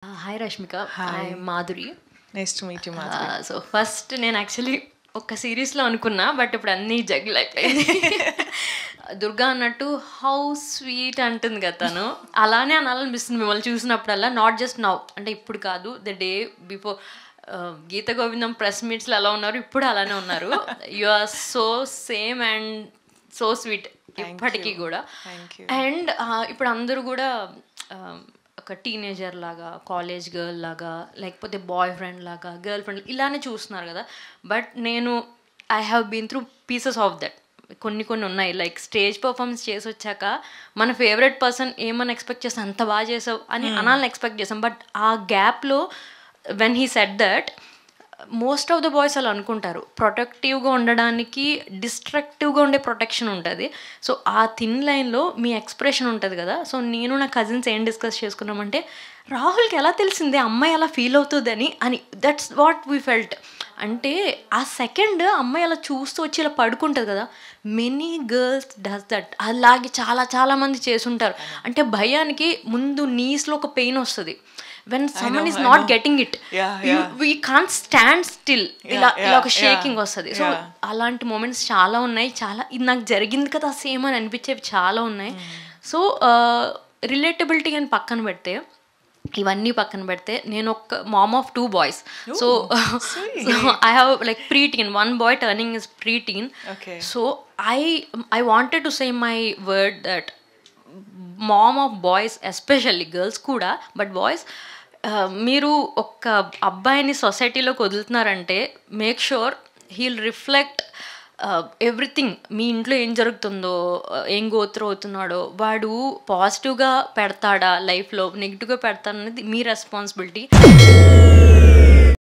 Hi Rashmika, Hi. I'm Madhuri. Nice to meet you, Madhuri. So first నేను actually ఒక సిరీస్లో అనుకున్నా, but ఇప్పుడు అన్నీ జగ్గులు అయిపోయింది. దుర్గా అన్నట్టు హౌ స్వీట్ అంటుంది కదా తను, అలానే అనాలనిపిస్తుంది మిమ్మల్ని చూసినప్పుడల్లా. నాట్ జస్ట్ నౌ, అంటే ఇప్పుడు కాదు, the day before Geetha Govindam press మీట్స్లో ఎలా ఉన్నారు, ఇప్పుడు అలానే ఉన్నారు. You are so same and so sweet ఇప్పటికీ కూడా. అండ్ ఇప్పుడు అందరూ కూడా ఒక టీనేజర్ లాగా, కాలేజ్ గర్ల్ లాగా, లేకపోతే బాయ్ ఫ్రెండ్ లాగా, గర్ల్ ఫ్రెండ్ ఇలానే చూస్తున్నారు కదా. బట్ నేను I have been through pieces of that. కొన్ని ఉన్నాయి, లైక్ స్టేజ్ పర్ఫార్మెన్స్ చేసి వచ్చాక మన ఫేవరెట్ పర్సన్ ఏమని ఎక్స్పెక్ట్ చేస్తాం, అంత బాగా చేసావు అని అనాలని ఎక్స్పెక్ట్ చేసాం. బట్ ఆ గ్యాప్లో when he said that, most of the boys అలా అనుకుంటారు. ప్రొటెక్టివ్గా ఉండడానికి డిస్ట్రక్టివ్గా ఉండే ప్రొటెక్షన్ ఉంటుంది. సో ఆ థిన్ లైన్లో మీ ఎక్స్ప్రెషన్ ఉంటుంది కదా. సో నేను నా కజిన్స్ ఏం డిస్కస్ చేసుకున్నామంటే, రాహుల్కి ఎలా తెలిసిందే అమ్మాయి అలా ఫీల్ అవుతుందని అని. That's what we felt. అంటే ఆ సెకండ్ అమ్మాయి అలా చూస్తూ వచ్చి ఇలా పడుకుంటుంది కదా, మెనీ గర్ల్స్ డస్ దట్. అలాగే చాలామంది చేసుంటారు. అంటే భయానికి ముందు నీస్లో ఒక పెయిన్ వస్తుంది. when someone is not getting it, we can't stand still, ఇలా ఒక షేకింగ్ వస్తుంది. సో అలాంటి మూమెంట్స్ చాలా ఉన్నాయి. చాలా ఇది నాకు జరిగింది కదా సేమ్ అని అనిపించేవి చాలా ఉన్నాయి. సో రిలేటబిలిటీ అని పక్కన పెడితే, ఇవన్నీ పక్కన పెడితే, నేను ఒక mom of 2 boys. So I have like pre-teen, 1 boy turning is pre-teen. So I wanted to say my word that mom of boys, especially girls కూడా, బట్ బాయ్స్, మీరు ఒక అబ్బాయిని సొసైటీలోకి వదులుతున్నారంటే make sure he'll reflect everything. మీ ఇంట్లో ఏం జరుగుతుందో, ఏం గోత్రం అవుతున్నాడో, వాడు పాజిటివ్గా పెడతాడా లైఫ్లో, నెగిటివ్గా పెడతాడనేది మీ రెస్పాన్సిబిలిటీ.